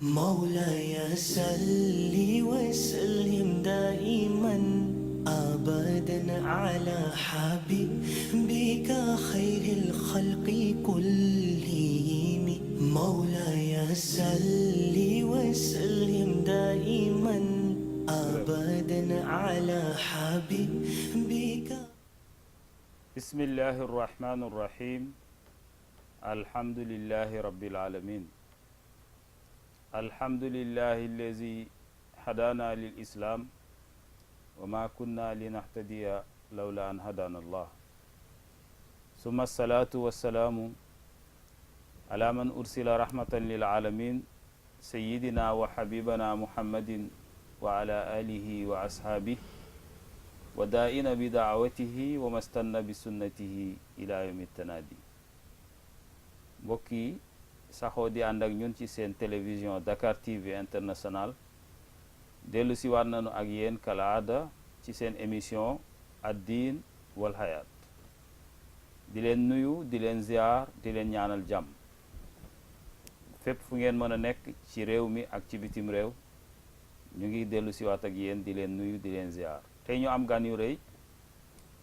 مولاي صل وسلم دائما أبدا على حبيبك خير الخلق كلهم مولاي صل وسلم دائما أبدا على حبيبك. بسم الله الرحمن الرحيم. الحمد لله رب العالمين. الحمد لله الذي هدانا للإسلام وما كنا لنهتدي لولا أن هدانا الله ثم الصلاة والسلام على من أرسل رحمة للعالمين سيدنا وحبيبنا محمد وعلى آله وأصحابه ودائن بدعوته وما استنى بسنته إلى يوم التنادي. mbokk yi saxoo di ànd ak ñun ci seen télévision Dakar TV international dellu si waat nañu ak yéen kalaada ci seen émission ad-diin wal hayaat di leen nuyu di leen ziar di leen ñaanal jàmm fépp fu ngeen mën a nekk ci réew mi ak ci bitim réew ñu ngi dellu si waat ak yéen di leen nuyu di leen ziar tey ñu am gan yu rëy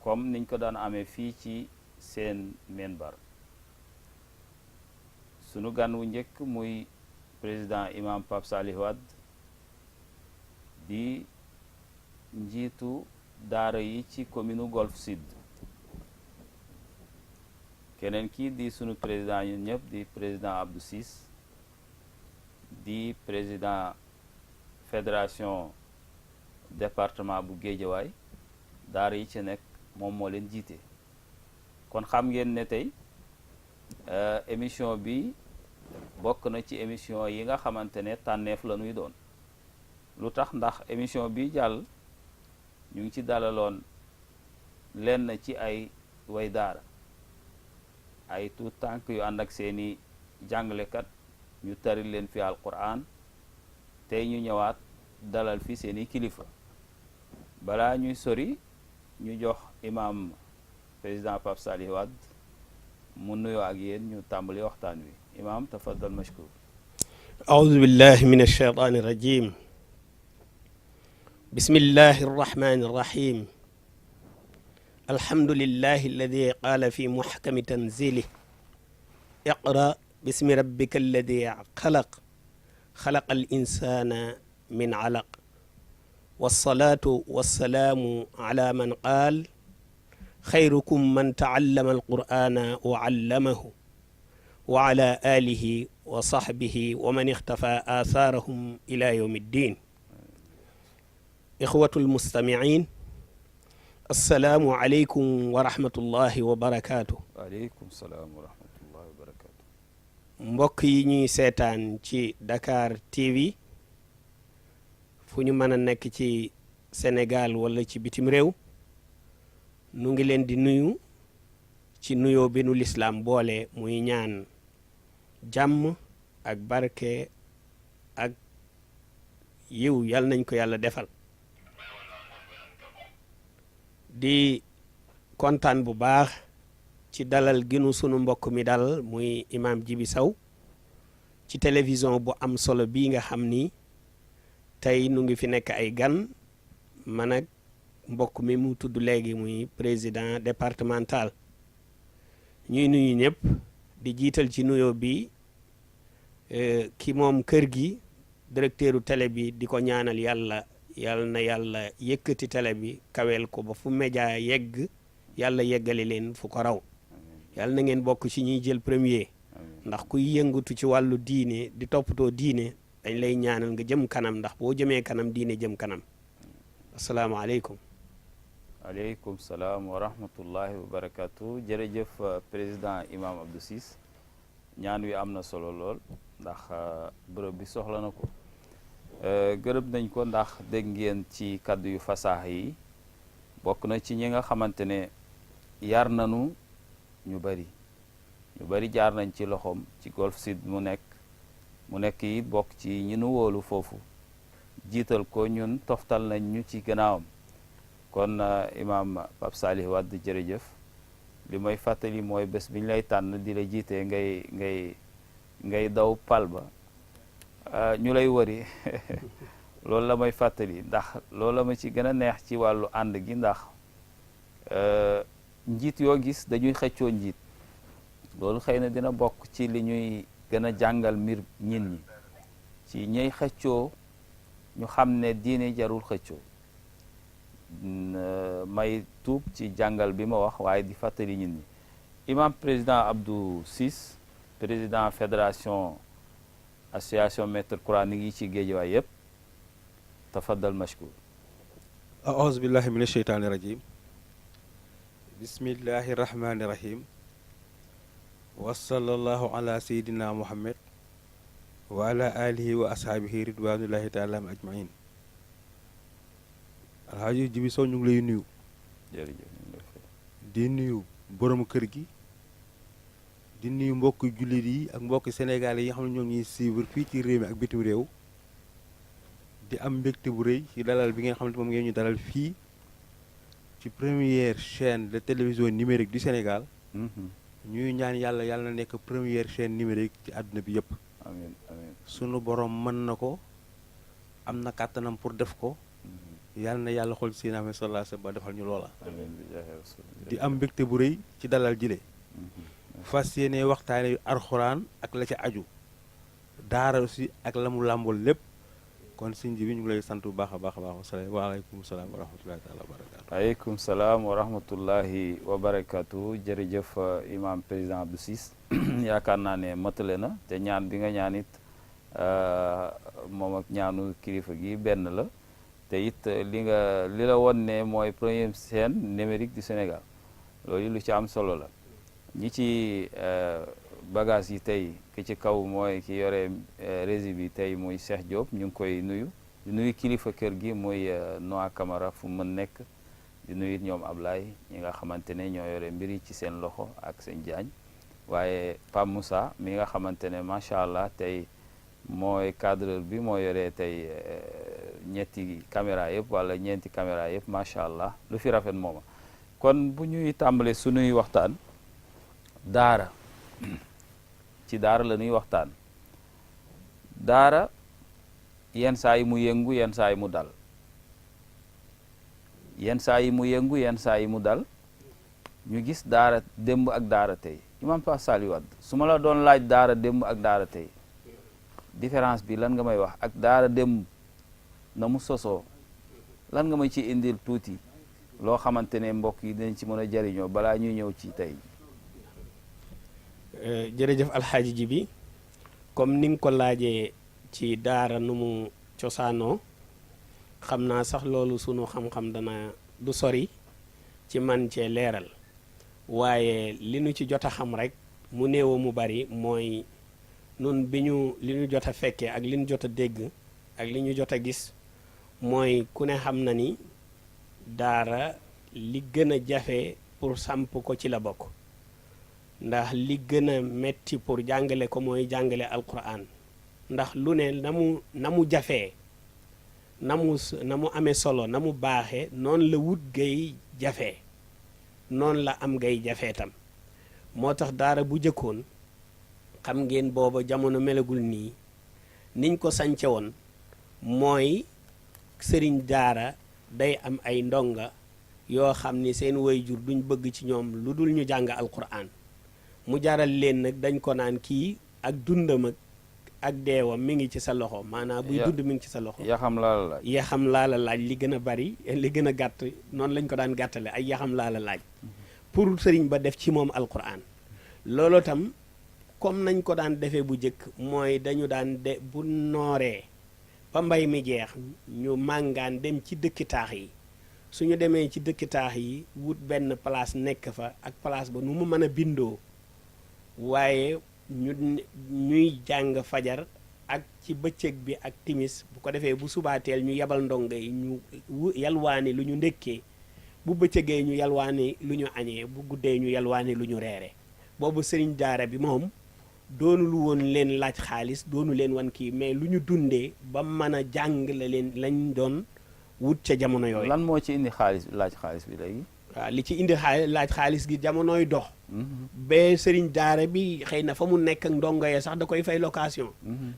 comme niñ ko daan amee fii ci seen minbar. sunu gan wu njëkk muy président imam Pape Salih Wade di njiitu daara yi ci commune Golf Sud. keneen kii di sunu président ñun ñëpp di président Abdou Ciss di président fédération département bu Guédiawaye daara yi ci nekk moom moo leen jiite. kon xam ngeen ne tey émission bi bokk na ci émission yi nga xamante ne tànneef la ñuy doon. lu tax ndax émission bi jàll ñu ngi ci dalaloon lenn ci ay way daara ay tuut tànk yu ànd ak seeni jàngalekat ñu tari leen fi alquran tey ñu ñëwaat dalal fi seeni kilifa. balaa ñuy sori ñu jox imam président Pape Salih Wade mu nuyoo ak yéen ñu tàmbali waxtaan wi. imam tafaddal mashkur. أعوذ بالله من الشيطان الرجيم. بسم الله الرحمن الرحيم. الحمد لله الذي قال في محكم تنزيله اقرأ باسم ربك الذي خلق خلق الإنسان من علق والصلاة والسلام على من قال خيركم من تعلم القرآن وعلمه وعلى آله وصحبه ومن اختفى آثارهم إلى يوم الدين. إخوة المستمعين السلام عليكم ورحمة الله وبركاته. waaleykum salaam wa rahmatullahi wa barakatu. mbokk yi ñuy seetaan ci Dakar TV fu ñu mën a nekk ci Sénégal wala ci bitim réew nu ngi leen di nuyu ci nuyoo bi nu lislaam boole muy ñaan jàmm ak barke ak yiw yal nañ ko yàlla defal. di kontaan bu baax ci dalal ginu sunu mbokk mi dal muy imam Djibi Sow ci télévision bu am solo bii nga xam ni tey nu ngi fi nekk ay gan man ak mbokk mi mu tudd léegi muy président départemental. ñuy nuyu ñëpp di jiital ci nuyoo bi ki moom kër gi directeuru télé bi di ko ñaanal yàlla na yàlla yëkkati télé bi kaweel ko ba fu média yegg yàlla yeggale leen fu ko raw. yàlla na ngeen bokk ci ñuy jël premier. ndax kuy yëngatu ci wàllu diine di toppatoo diine dañ lay ñaanal nga jëm kanam ndax boo jëmee kanam diine jëm kanam. asalaamaaleykum. aleykum salaam wa rahmatullahi wa barakatu. jërëjëf président imam Abdou Ciss ñaan wi am na solo lool ndax bërëb bi soxla na ko. gërëm nañ ko ndax dégg ngeen ci kaddu yu fasaax yi bokk na ci ñi nga xamante ne yar nanu ñu bari jaar nañ ci loxoom ci Golf Sud mu nekk yi bokk ci ñi nu wóolu foofu jiital ko ñun toftal nañ ñu ci gannaawam. kon imam Pape Salih Wade jërëjëf li may fàttali mooy bés bi ñu lay tànn di la jiite ngay daw pal ba ñu lay wëri loolu la may fàttali ndax loolu la ma ci gën a neex ci wàllu ànd gi ndax njiit yoo gis dañuy xëccoo njiit loolu xëy na dina bokk ci li ñuy gën a jàngal mbir ñit ñi ci ñey xëccoo ñu xam ne diine jarul xëccoo may tuub ci jàngal bi ma wax waaye di fàttali ñit ñi imam président Abdou Ciss président fédération association maître coranique yi ci Géejawaay yëpp tafaddal mashkur aouzu billahi min asheytaani rajim bismillahi rahmani rahim wa sallallahu ala sayidina muhammad wa ala alihi wa ashaabihi ridwanullahi taala ajmain alxaaji Jibi Sow ñu ngi lay nuyu di nuyu borom kër gi di nuyu mbokki jullit yi ak mbokki sénégalais yi nga xam ne ñoo ñuy suivre fii ci réew mi ak bitim réew di am mbégte bu rëy ci dalal bi nga xam ne moom ngeen ñu dalal fii ci première chaîne de télévision numérique du Sénégal ñuy ñaan yàlla na nekk première chaîne numérique ci àdduna bi yëpp amiin amiin sunu borom mën na ko am na kàttanam pour def ko yàlla na yàlla xool ci Seydina sallallahu alayhi wa sallam ba defal ñu loola di am mbégte bu rëy ci dalal jile fas yéene waxtaane alxuraan ak la ca aju daara aussi ak la mu làmbool lépp kon sëñ bi ñu ngi lay sant bu baax a baax a baax waaleykum salaam wa rahmatullahi taala wa barakatu aleykum salaam wa rahmatullahi wa barakatu jërëjëf imam président Abdou Ciss yaakaar naa ne matale na te ñaan bi nga ñaan it moom ak ñaanu kilifa gi benn la te it li la won ne mooy première chaîne numérique du Sénégal loolu lu ci am solo la ñi ci bagage yi tey ki ci kaw mooy ki yore régie bi tey muy Cheikh Diop ñu ngi koy nuyu di nuyu kilifa kër gi muy Noa Camara fu mën nekk di nuyu ñoom Ablaye ñi nga xamante ne ñoo yore mbir yi ci seen loxo ak seen jaañ waaye Pape Moussa mi nga xamante ne macha allah tey mooy cadreur bi moo yore tey ñetti caméra yëpp wala ñeenti caméra yëpp macha allah lu fi rafet mooma kon bu ñuy tàmbale sunuy waxtaan daara ci daara la ñuy waxtaan daara yenn saa yi mu yëngu yenn saa yi mu dal yenn saa yi mu yëngu yenn saa yi mu dal ñu gis daara démb ak daara tey imam Pa Saliou Wade su ma la doon laaj daara démb ak daara tey différence bi lan nga may wax ak daara démb na mu sosoo lan nga may ci indil tuuti loo xamante ne mbokk yi dinañ ci mën a jariñoo balaa ñuy ñëw ci tey jërëjëf alxaaji ji bi comme ni nga ko laajee ci daara nu mu cosaanoo xam naa sax loolu sunu xam-xam dana du sori ci man cee leeral waaye li nu ci jot a xam rek mu néew mu bari mooy nun li ñu jot a fekkee ak li ñu jot a dégg ak li ñu jot a gis mooy ku ne xam na ni daara li gën a jafe pour samp ko ci la bokk ndax li gën a metti pour jàngale ko mooy jàngale alquran ndax lu ne na mu jafee na mu amee solo na mu baaxee noonu la wut gay jafee noonu la am gay jafee tam moo tax daara bu jëkkoon xam ngeen booba jamono melagul nii niñ ko sance woon mooy sëriñ daara day am ay ndonga yoo xam ni seen waajur duñ bëgg ci ñoom lu dul ñu jàng alquran mu jaral leen nag dañ ko naan kii ak dundam ak deewam mi ngi ci sa loxo maanaam buy dund mi ngi ci sa loxo yaxam laa la laaj li gën a bari li gën a gàtt noonu lañ ko daan gàttale ay yaxam laa la laaj pour sëriñ ba def ci moom alquran loolu tam comme nañ ko daan defee bu njëkk mooy dañu daan bu nooree ba mbay mi jeex ñu màngaan dem ci dëkki taax yi suñu demee ci dëkki taax yi wut benn place nekk fa ak place ba nu mu mën a bindoo waaye ñuy jàng fajar ak ci bëccëg bi ak timis bu ko defee bu subaateel ñu yebal ndongo yi ñu yalwaani lu ñu ndékkee bu bëccëgee ñu yalwaani lu ñu añee bu guddee ñu yalwaani lu ñu reere boobu sëriñ daara bi moom doonul woon leen laaj xaalis doonu leen wan kii mais lu ñu dundee ba mën a jàng la leen lañ doon wut ca jamono yooyu. lan moo ci indi laaj xaalis bi léegi. waaw li ci indi laaj xaalis gi jamonooy dox ba sëriñ daara bi xëy na fa mu nekk ak ndongo ya sax da koy fay location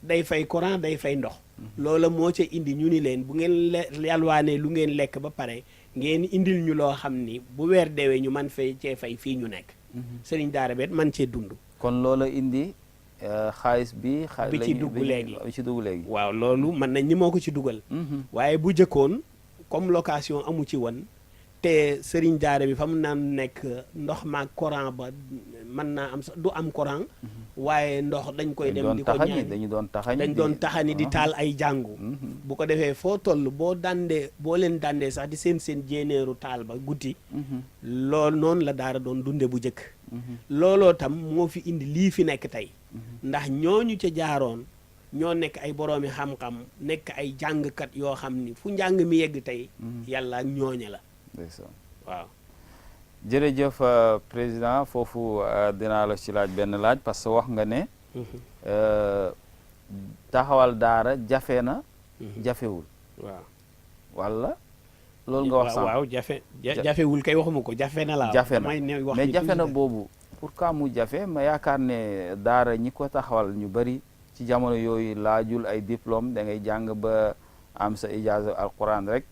day fay courant day fay ndox loola moo ca indi ñu ni leen bu ngeen yalwaanee lu ngeen lekk ba pare ngeen indil ñu loo xam ni bu weer deewee ñu man fay cee fay fii ñu nekk sëriñ daara bet man cee dund kon loola indi xaalis bi bi ci dugg léegi bi ci dugg léegi waaw loolu mën nañ ni moo ko ci dugal waaye bu jëkkoon comme location amu ci woon te sëriñ daara bi fa mu naan nekk ndox maag courant ba mën naa am du am courant waaye ndox dañ koy dem di ko ñaan dañu doon taxani dañ doon taxani di taal ay jàngu bu ko defee foo toll boo leen dandee sax di seen jéenéeru taal ba guddi loolu noonu la daara doon dunde bu jëkk looloo tam moo fi indi lii fi nekk tey ndax ñooñu ca jaaroon ñoo nekk ay boroomi xam-xam nekk ay jàngkat yoo xam ni fu njàng mi yegg tey yàlla ak ñooña la waaw jërëjëf président foofu dinaa la ci laaj benn laaj parce que wax nga ne taxawal daara jafe na jafewul waaw walla loolu nga wax sànq waaw jafewul kay waxuma ko jafe na la jafe na mais jafe na boobu pourquoi mu jafe ma yaakaar ne daara ñi ko taxawal ñu bari ci jamono yooyu laajul ay diplôme da ngay jàng ba am sa ijaaza alquran rek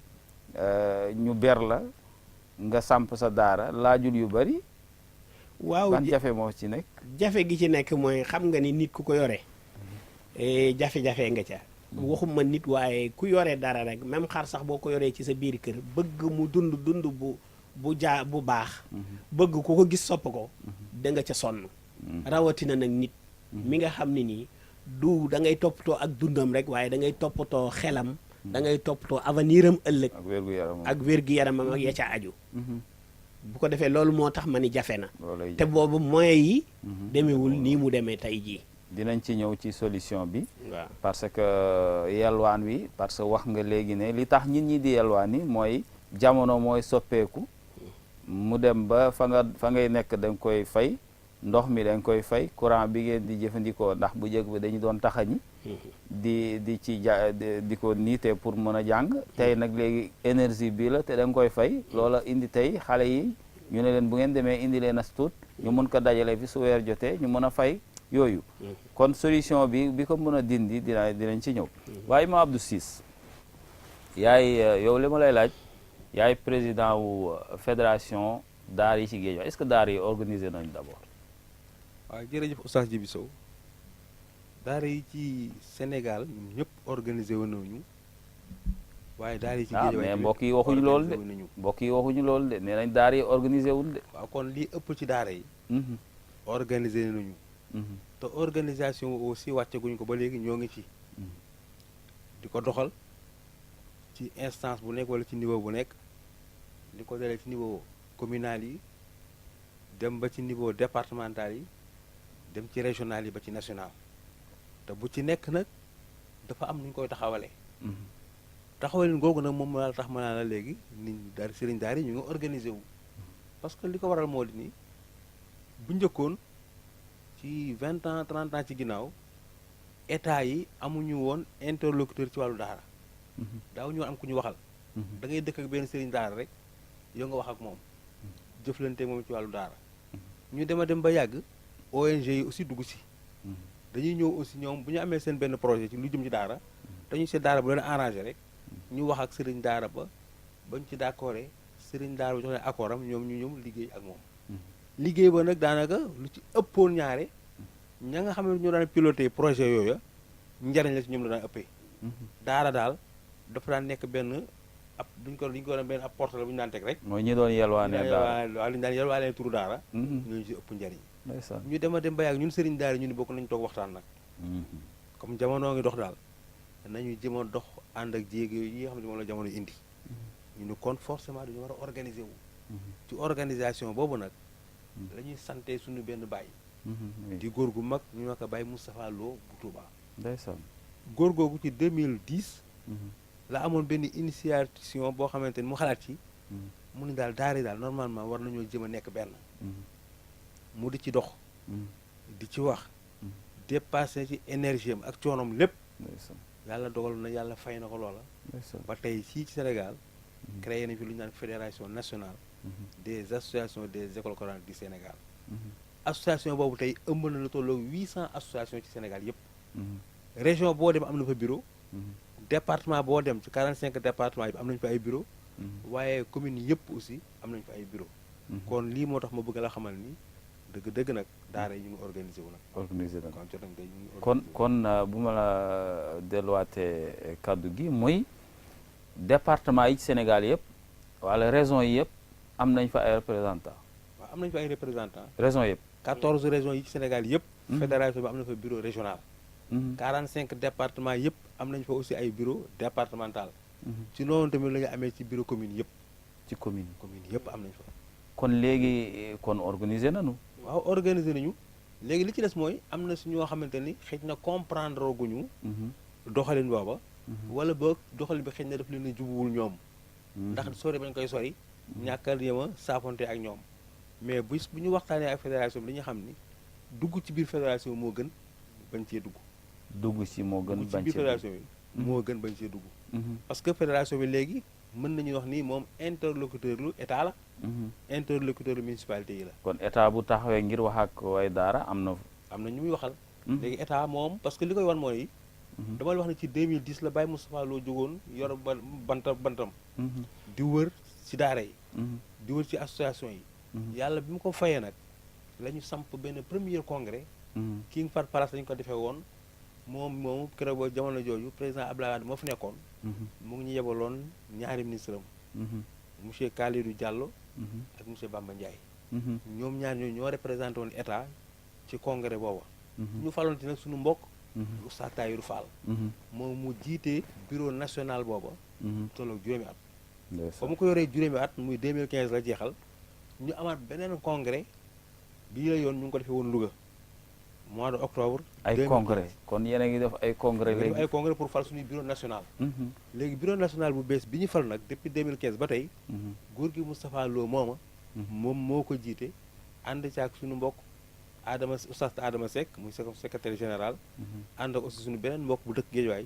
ñu ber la nga samp sa daara laajul yu bari waaw ban jafe moo ci nekk jafe gi ci nekk mooy xam nga ni nit ku ko yore jafe-jafe nga ca waxuma nit waaye ku yore dara rek même xar sax boo ko yoree ci sa biir kër bëgg mu dund bu baax bëgg ku ko gis sopp ko da nga ca sonn rawatina nag nit mi nga xam ne nii du da ngay toppatoo ak dundam rek waaye da ngay toppatoo xelam da ngay toppatoo avenir am ëllëg ak wér-gu-yaramam ak ya ca aju bu ko defee loolu moo tax ma ni jafe na te boobu moyens yi demewul nii mu demee tey jii dinañ ci ñëw ci solution bi waaw parce que yelwaan wi parce que wax nga léegi ne li tax nit ñi di yelwaan yi mooy jamono mooy soppeeku mu dem ba fa ngay nekk da nga koy fay ndox mi da nga koy fay courant bi ngeen di jëfandikoo ndax bu njëkk bi dañu doon taxañi di ci di ko niite pour mën a jàng tey nag léegi énergie bi la te da nga koy fay loola indi tey xale yi ñu ne leen bu ngeen demee indi leen as tuut ñu mën ko dajale fi su weer jotee ñu mën a fay yooyu kon solution bi ko mën a dindi dinañ ci ñëw waaye Imam Abdou Ciss yaay yow li ma lay laaj yaay président wu fédération daara yi ci Guédiawaye est-ce que daara yi organisé nañu d'abord waaw jërëjëf Oustaz Djibi Sow daara yi ci Sénégal ñun ñëpp organisé wu nañu waaye daara yi ci Guédiawaye mais mbokk yi waxuñu loolu de mbokk yi waxuñu loolu de nee nañ daara yi organisé wul de waaw kon lii ëpp ci daara yi organisé nañu te organisation aussi wàcceguñ ko ba léegi ñoo ngi ci di ko doxal ci instance bu nekk wala ci niveau bu nekk li ko dalee ci niveau communal yi dem ba ci niveau départemental yi dem ci régional yi ba ci national te bu ci nekk nag dafa am nu ñu koy taxawalee taxawalin googu nag moom la tax ma naa la léegi nit daal sëriñ daara yi ñu ngi organisé wu parce que li ko waral moo di ni bu njëkkoon ci 20 ans 30 ans ci ginnaaw état yi amuñu woon interlocuteur ci wàllu daara daaw ñu am ku ñu waxal da ngay dëkk ak benn sëriñ daara rek yow nga wax ak moom jëflante moom ci wàllu daara ñu dem a dem ba yàgg ONG yi aussi dugg si dañuy ñëw aussi ñoom bu ñu amee seen benn projet ci lu jëm ci daara dañuy seet daara bu leen arrangé rek ñu wax ak sëriñ daara ba bañ ci d'accordé sëriñ daara ba jox leen accord am ñoom ñu ñëw liggéey ak moom liggéey ba nag daanaka lu ci ëppoon ñaare ña nga xam ne ñoo daan piloté projet yooyu njariñ la ci ñoom la daan ëppee daara daal dafa daan nekk benn ab duñ ko daan benn ab porte la bu ñu daan teg rek mooy ñi doon yelwaane daara waaw li ñu daan yelwaane turu daara ñooñu ci ëpp njariñ ñu dem a dem ba yàgg ñun sëriñ daara ñu ni bokk nañu toog waxtaan nag comme jamono ngi dox daal nañu jëm a dox ànd ak jéego yi nga xam ne moom la jamono indi ñu ni kon forcément dañu war a organiser wu ci organisation boobu nag la ñuy sante suñu benn baay di góor gu mag ñu ma ko Baye Moustapha Lo bu Touba ndeysaan góor googu ci 2010 la amoon benn initiation boo xamante ni mu xalaat ci mu ni daal daara daal normalement war nañoo jëm a nekk benn mu di ci dox di ci wax dépassé ci énergie am ak coonoom lépp yàlla dogal na yàlla fay na ko loola ba tey fii ci Sénégal créé nañ fi lu ñu naan fédération nationale des associations des écoles coraniques du Sénégal association boobu tey ëmb na lu tolloo 800 association ci Sénégal yëpp. région boo dem am na fa bureau. département boo dem ci 45 département yi am nañu fa ay bureau waaye communes yëpp aussi am nañu fa ay bureau kon lii moo tax ma bëgg la xamal ni dëgg nag daara yi ñu ngi organisé wu nag. organisé nag kon bu ma la delluwaatee kaddu gi muy département yi ci Sénégal yëpp wala région yi yëpp am nañ fa ay représentants. waaw am nañu fa ay représentants. région yëpp. 14 régions yi ci Sénégal yëpp. fédération bi am na fa bureau régional. 45 départements yëpp am nañu fa aussi ay bureau départemental. ci noonu tamit la ñu amee ci bureau commune yëpp. ci commune yëpp am nañu fa. kon léegi kon organisé nañu. waaw organisé nañu léegi li ci des mooy am na si ñoo xamante ni xëy na comprendre guñu. doxalin booba. wala boog doxalin bi xëy na daf leen a jubuwul ñoom. ndax sori bañ koy sori. ñàkkal yéem a saafonte ak ñoom. mais bu ñu waxtaanee ak fédération bi dañuy xam ni dugg ci biir fédération moo gën bañ cee dugg. dugg ci moo gën bañ cee dugg fédération bi moo gën bañ cee dugg. parce que fédération bi léegi mën nañu wax ni moom interlocuteur lu état la. interlocuteur lu municipalité yi la. kon état bu taxawee ngir wax ak way daara am na ñu muy waxal. léegi état moom parce que li koy wan mooy. dama la wax ne ci 2010 la Baye Moustapha Lo jógoon yor bantam. di wër ci daara yi. di wër ci association yi. yàlla bi mu ko fayee nag la ñu samp benn premier congrès. King Fahd Palace lañu ko defee woon moom keroog ba jamono jooju président Abdoulaye Wade moo fi nekkoon. mu ngi ñu yebaloon ñaari ministre am. monsieur Kalidou Diallo. ak monsieur Bamba Ndiaye. ñoom ñaar ñoo représenté woon état ci congrès booba. ñu faloon ci nag suñu mbokk. Oustaz Tahirou Fall. moom mu jiite bureau national booba. tolloog juróomi at. ba mu ko yoree juróomi at muy 2015 la jeexal. ñu amaat beneen congrès bii la yoon ñu ngi ko defee woon Louga mois de octobre. ay congrès kon yéen a ngi def ay congrès léegi. ay congrès pour fal suñuy bureau national. léegi bureau national bu bees bi ñu fal nag depuis 2015 ba tey. góor gi Moustapha Lo mooma. moom moo ko jiite ànd ci ak suñu mbokk Oustaz Adama Seck muy secrétaire général. ànd ak aussi suñu beneen mbokk bu dëkk Guédiawaye.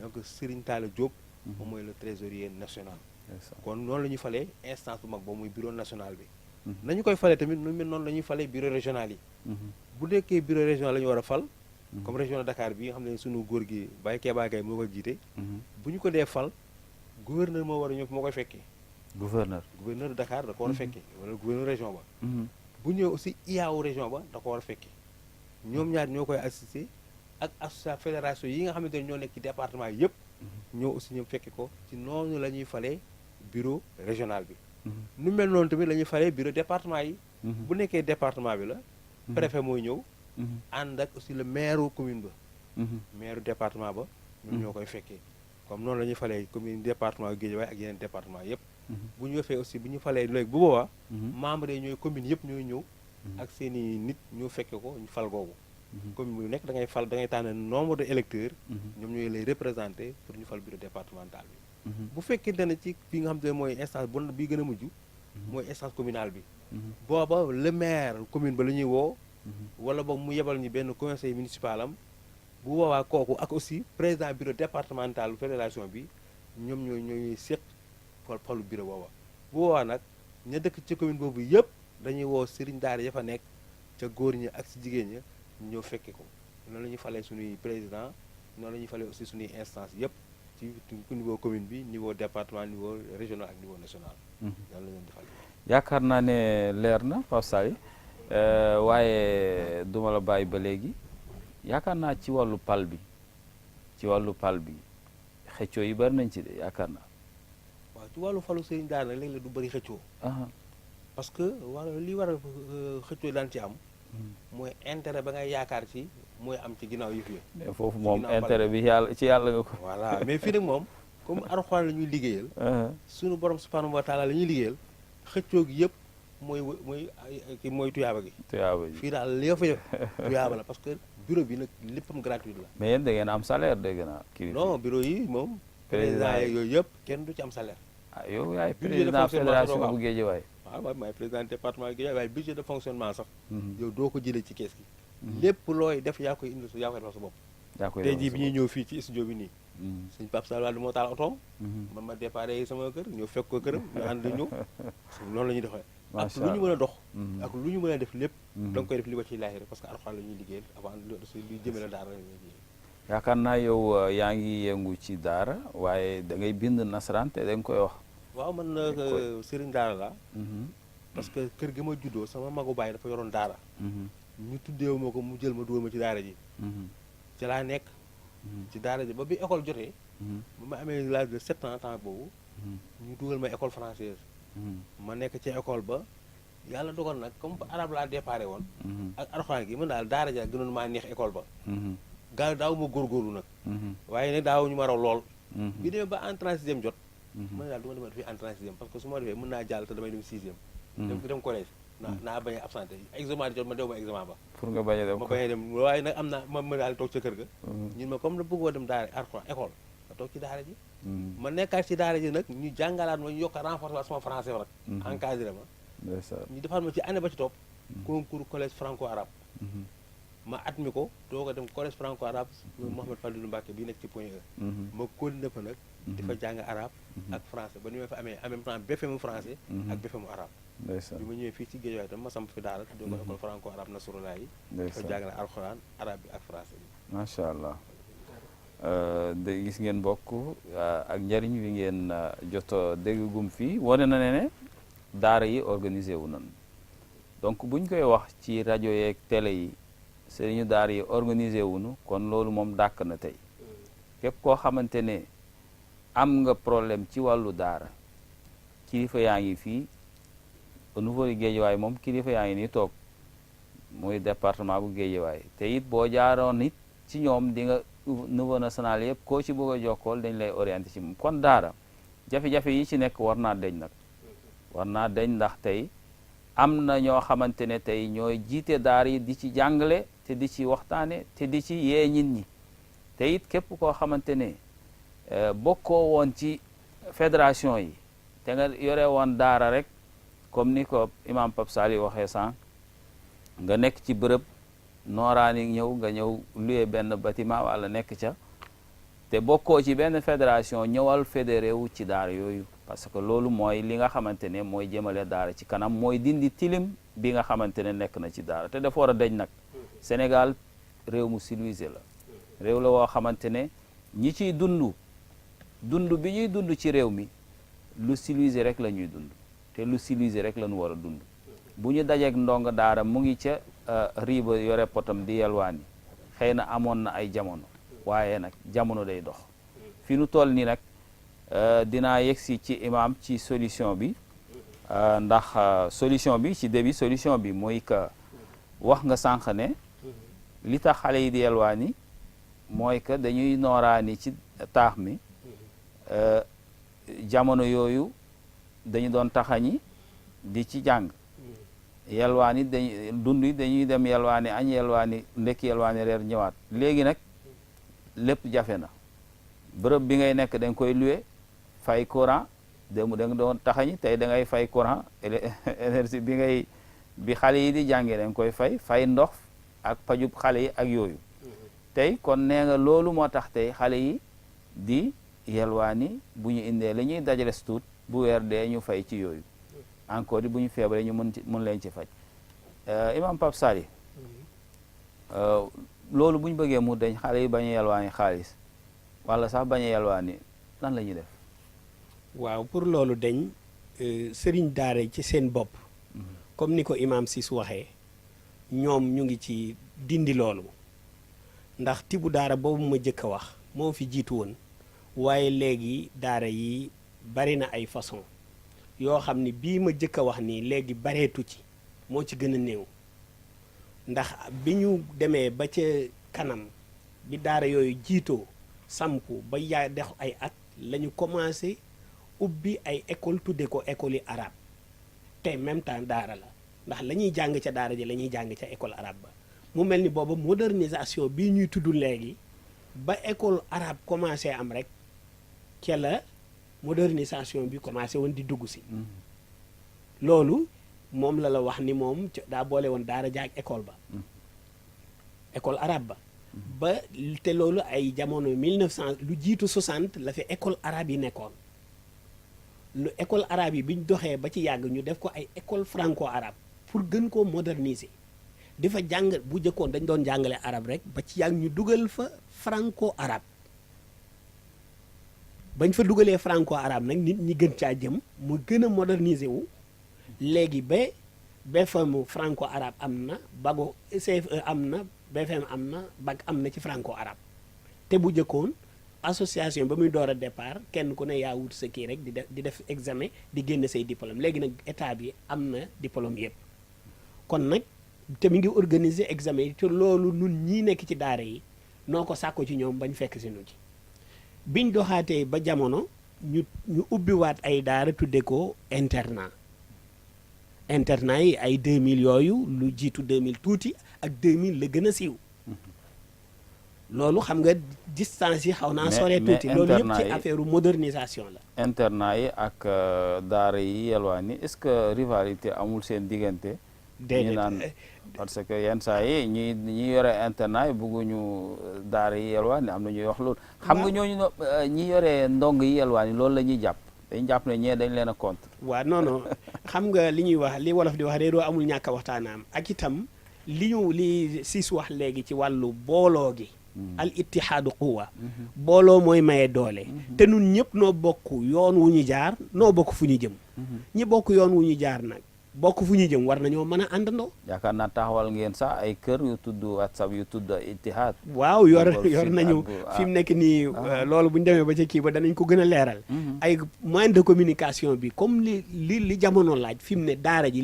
donc Serigne Talla Diop. moom mooy le trésorier national. kon noonu la ñuy falee instance bu mag boobu muy bureau national bi. nañu koy falee tamit nu mel noonu la ñuy falee bureau régional yi. bu nekkee bureau régional la ñu war a fal. comme région de Dakar bi nga xam ne sunu góor gi Baye Keba Gaye moo ko jiite. bu ñu ko dee fal gouverneur moo war a ñëw moo koy fekkee. gouverneur de Dakar da ko war a fekkee wala gouverneur région ba. bu ñëwee aussi IAO région ba da ko war a fekkee. ñoom ñaar ñoo koy assister ak association fédération yi nga xamante ne ñoo nekk ci département yëpp. ñoo aussi ñoom fekke ko ci noonu la ñuy falee bureau régional bi. nu mel noonu tamit la ñuy falee bureau département yi. bu nekkee département bi la. préfet mooy ñëw. ànd ak aussi le maire commune ba. maire département ba. ñoom ñoo koy fekkee comme noonu la ñuy falee commune département Guédiawaye ak yeneen département yëpp. bu ñu defee aussi bu ñu falee léegi bu boobaa. membre yi ñooy commune yëpp ñooy ñëw. ak seen i nit ñoo fekke ko ñu fal googu. commune bu nekk da ngay tànn nombre de électeurs. ñoom ñooy lay représenté pour ñu fal bureau départemental bi. bu fekkente ne ci bi nga xam te mooy instance bi gën a mujj. mooy instance communale bi. booba le maire commune ba la ñuy woo. wala boog mu yebal ñu benn conseil municipal am. bu boobaa kooku ak aussi président bureau départemental fédération bi ñoom ñooy séq falu bureau booba. bu boobaa nag ña dëkk ci commune boobu yëpp dañuy woo sëriñ daara ya fa nekk ca góor ñi ak si jigéen ña ñëw fekke ko noonu la ñuy falee suñuy président noonu la ñuy falee aussi suñuy instance yëpp ci niveau commune bi niveau département niveau régional ak niveau national. noonu la leen di falee. yaakaar naa ne leer na Pape Sall waaye duma la bàyyi ba léegi yaakaar naa ci wàllu pal bi xëccoo yi bari nañ ci de yaakaar naa. waaw ci wàllu falu sëriñ daara nag léeg-léeg du bëri xëccoo. parce que li war a xëccoo daan ci am. mooy intérêt ba ngay yaakaar ci mooy am ci ginnaaw yëf yi. mais foofu moom intérêt bi ci yàlla nga ko. voilà mais fii nag moom comme Alxuraan la ñuy liggéeyal. suñu borom subhanahu wa taala la ñuy liggéeyal xëccoo gi yëpp mooy tuyaaba gi. fii daal li nga fa def tuyaaba la parce que bureau bi nag léppam gratuit la. mais yéen da ngeen am salaire dégg naa. non bureau yi moom. président yeeg yooyu yëpp kenn du ci am salaire. yow yaay président fédération bu Guédiawaye. waaw maay président département Guédiawaye waaye budget de fonctionnement sax. yow doo ko jëlee ci kees gi. lépp looy def yaa koy indi yaa koy defal sa bopp. tey jii bi ñuy ñëw fii ci studio bi nii. suñ Pape Sall Wade moo taal otoom. man ma déparé sama kër ñëw fekk ko këram ñu ànd ñëw. noonu la ñuy defee ak lu ñu mën a dox ak lu ñu mën a def lépp da nga koy def li wacci laahi rek parce que alxuraan la ñuy liggéeyal avant luy jëmale daara yaakaar naa yow yaa ngi yëngu ci daara waaye da ngay bind nasaraan te da nga koy wax waaw man sëriñ daara la parce que kër gi ma juddoo sama magu baay dafa yoroon daara ñu tuddeewu ma ko mu jël ma dugal ma ci daara ji ci laa nekk ci daara ji ba bi école jotee ba ma amee l'âge de 7 ans temps boobu ñu dugal ma école française ma nekk ci école ba yàlla dogal nag comme arabe laa déparé woon ak alxuraan gi man daal daara ja gënoon maa neex école ba gaa daaw ma góorgóorlu nag waaye nag daaw ñu ma raw lool bi demee ba entrée en sixième jot man daal du ma dema fii entrée en sixième parce que su ma defee mën naa jàll te damay dem sixième dem collège naa bañ a absenté examen di jot ma dew ma examen ba pour nga bañ a dem ma bañ a dem waaye nag am na ma daal toog ca kër ga ñun ma comme na bëggoo dem daara alxuraan école nga toog ci daara ji ma nekkaat ci daara ji nag ñu jàngalaat ma ñu yokk a renforcer sama français nag encadré ma ñu defaat ma ci année ba ci topp concours collège franco arabe ma admis ko doo ko dem collège franco arabe Mouhamed Fadilou Mbacké bii nekk ci Point E ma continué fa nag di fa jàng arabe ak français ba ni ma fa amee en même temps BFEM français ak BFEM arabe bi ma ñëwee fii ci Guédiawaye tam ma samp fi daara tuddee ko école franco arabe Nasrullah yi fa jàngale alxuraan arabe bi ak français bi macha allah de gis ngeen bokk ak njariñ wi ngeen joto déggagum fii wane na ne daara yi organisé wu nan donc buñ koy wax ci rajo yeeg télé yi sëriñu daara yi organisé wuñu kon loolu moom dàkk na tey képp koo xamante ne am nga problème ci wàllu daara kilifa yaa ngi fii au niveau de Guédiawaye moom kilifa yaa ngi nii toog muy département bu Guédiawaye te it boo jaaroon it ci ñoom di nga niveau national yëpp koo ci bëgg a jokkool dañ lay orienté ci moom kon daara jafe-jafe yi ci nekk war naa deñ nag war naa deñ ndax tey am na ñoo xamante ne tey ñooy jiite daara yi di ci jàngale te di ci waxtaane te di ci yee nit ñi te it képp koo xamante ne bokkoo woon ci fédération yi te nga yore woon daara rek comme ni ko imam Pape Sali waxee sànq nga nekk ci bërëb nooraani nga ñëw luye benn bâtiment wala nekk ca te bokkoo ci benn fédération ñëwal fédéré wu ci daara yooyu parce que loolu mooy li nga xamante ne mooy jëmale daara ci kanam mooy dindi tilim bi nga xamante ne nekk na ci daara te dafa war a deñ nag Sénégal réew mu civilisé la réew la woo xamante ne ñi ciy dund bi ñuy dund ci réew mi lu civilisé rek la ñuy dund te lu civilisé rek la ñu war a dund bu ñu dajeek ndongo daara mu ngi ca riiba yore potam di yelwaani xëy na amoon na ay jamono waaye nag jamono day dox fi nu toll nii nag dinaa yegsi ci imam ci solution bi ndax solution bi ci début solution bi mooy que wax nga sànq ne li tax xale yi di yelwaani mooy que dañuy nooraani ci taax mi jamono yooyu dañu doon taxañi di ci jàng yelwaani dañuy dem yelwaani añ yelwaani ndekki yelwaani reer ñëwaat léegi nag lépp jafe na bërëb bi ngay nekk da nga koy loué fay courant démb da nga doon taxañi tey da ngay fay courant énergie bi xale yi di jàngee da nga koy fay ndox ak pajub xale yi ak yooyu tey kon nee nga loolu moo tax tey xale yi di yelwaani bu ñu indee la ñuy dajale tuut bu weer dee ñu fay ci yooyu encore bu ñu feebaree ñu mën leen ci faj imam Pape Sali loolu bu ñu bëggee mu dañ xale yi bañ a yelwaani xaalis wala sax bañ a yelwaani lan la ñuy def waaw pour loolu dañ sëriñ daara ci seen bopp comme ni ko imam Ciss waxee ñoom ñu ngi ci dindi loolu ndax tibu daara boobu ma jëkk a wax moo fi jiitu woon waaye léegi daara yi bari na ay façon yoo xam ni bii ma jëkk a wax nii léegi bareetu ci moo ci gën a néew ndax bi ñu demee ba ca kanam bi daara yooyu jiitoo sampu ba yaa def ay at la ñu commencé ubbi ay école tudde ko école yi arabe te même temps daara la ndax la ñuy jàng ca daara ji la ñuy jàng ca école arabe ba mu mel ni booba modernisation bii ñuy tudd léegi ba école arabe commencé am rek ca la modernisation bi commencé woon di dugg si loolu moom la wax ni moom daa boole woon daara jaag école ba école arabe ba te loolu ay jamono 1900 lu jiitu 60 la fi école arabe yi nekkoon lu école arabe yi bi ñu doxee ba ci yàgg ñu def ko ay école franco arabe pour gën koo moderniser di fa jàng bu jëkkoon dañ doon jàngale arabe rek ba ci yàgg ñu dugal fa franco arabe bañ fa dugalee franco arabe nag nit ñi gën caa jëm mu gën a moderniser wu léegi ba BFEM franco arabe am na bago CFE am na BFEM am na bac am na ci franco arabe te bu jëkkoon association ba muy door a départ kenn ku ne yaa wut sa kii rek di def examen di génn say diplôme léegi nag état bi am na diplôme yëpp kon nag te mi ngi organiser examen yi te loolu nun ñii nekk ci daara yi noo ko sàkko ci ñoom bañ fekk si nu ci biñ doxaatee ba jamono ñu ubbiwaat ay daara tudde ko internat yi ay 2000 yooyu lu jiitu 2000 tuuti ak 2000 la gën a siiw loolu xam nga distance yi xaw naa sore tuuti loolu yëpp ci affaire modernisation la internat yi ak daara yi yelwaan yi est-ce que rivalité amul seen diggante ñu naan parce que yenn saa yi ñi yore internat yi bëgguñu daara yi yelwaan yi am na ñuy wax loolu xam nga ñooñu ñi yore ndong yi yelwaan yi loolu la ñuy jàpp dañ jàpp ne ñee dañ leen a contre waaw non xam nga li ñuy wax li wolof di wax réeroo amul ñàkk a waxtaanaam ak itam li siis wax léegi ci wàllu booloo gi al ittihaadu quwa booloo mooy maye doole te nun ñëpp noo bokk yoon wu ñu jaar noo bokk fu ñu jëm ñi bokk yoon wu ñu jaar nag bokk fu ñu jëm war nañoo mën a àndandoo yaakaar naa taxawal ngeen sax ay kër yu tudd WhatsApp yu tudd ittihaad waaw yor nañu fi mu nekk nii loolu bu ñu demee ba ca kii ba danañ ko gën a leeral ay moyen de communication bi comme li jamono laaj fi mu ne daara ji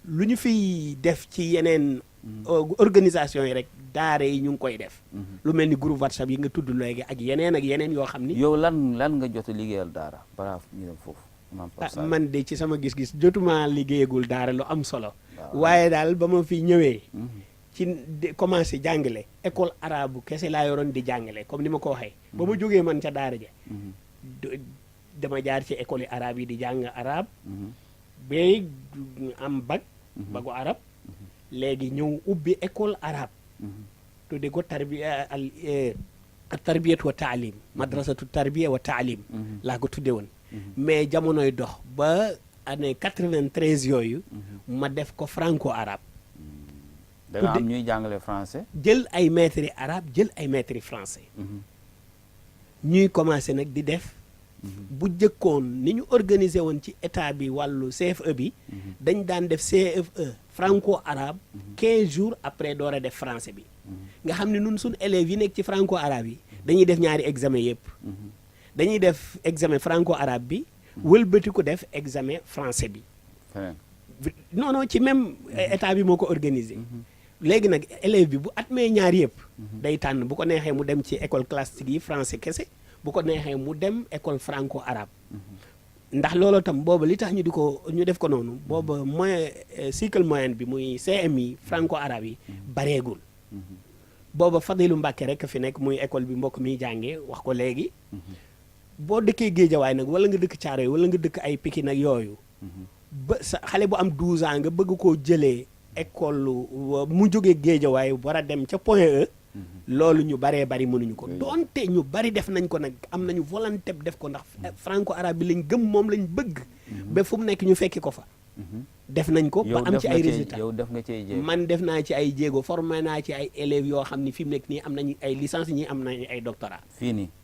lu ñu fiy def ci yeneen organisation yi rek daara yi ñu ngi koy def lu mel ni groupe WhatsApp yi nga tudd léegi ak yeneen yoo xam ni yow lan nga jot a liggéeyal daara balaa ñu dem foofu man de ci sama gis-gis jotuma liggéeyagul daara lu am solo waaye daal ba ma fi ñëwee ci commencé jàngale école arabe kese laa yoroon di jàngale comme ni ma ko waxee ba ma jógee man ca daara ja dama jaar ci école yi arabe yi di jàng arabe ba am bagu arabe léegi ñëw ubbi école arabe tudde ko tarbiya al tarbiyatu wa taalim madrasatu tarbiya wa taalim laa ko tudde woon mais jamonoy dox ba année 93 yooyu ma def ko franco arabe da nga am ñuy jàngale français jël ay maîtres yi arabe jël ay maîtres yi français ñuy commencé nag di def bu jëkkoon ni ñu organiser woon ci état bi wàllu CFE bi dañ daan def CFE franco arabe 15 jours après door a def français bi nga xam ne nun suñ élèves yi nekk ci franco arabe yi dañuy def ñaari examen yëpp dañuy def examen franco arabe bi wëlbati ko def examen français bi non ci même état bi moo ko organisé léegi nag élève bi bu atmee ñaar yëpp day tànn bu ko neexee mu dem ci école classique yi français kese bu ko neexee mu dem école franco arabe ndax loolu tam booba li tax ñu def ko noonu booba moyen cycle moyen bi muy CMI franco arabe yi bareegul booba Fadilu Mbàkke rek fi nekk muy école bi mbokk mi jàngee wax ko léegi boo dëkkee Géejawaay nag wala nga dëkk Caaroy wala nga dëkk ay Pikine nag yooyu ba sa xale bu am 12 ans nga bëgg koo jëlee école mu jógee Géejawaay war a dem ca Point E loolu ñu baree bari mënuñu ko doonte ñu bari def nañ ko nag am nañu volonté def ko ndax franco arabe bi lañ gëm moom lañ bëgg ba fu mu nekk ñu fekki ko fa def nañ ko ba am ci ay résultats yow def nga ci ay jéego man def naa ci ay jéego formé naa ci ay élèves yoo xam ni fi mu nekk nii am nañu ay licence ñii am nañu ay doctorat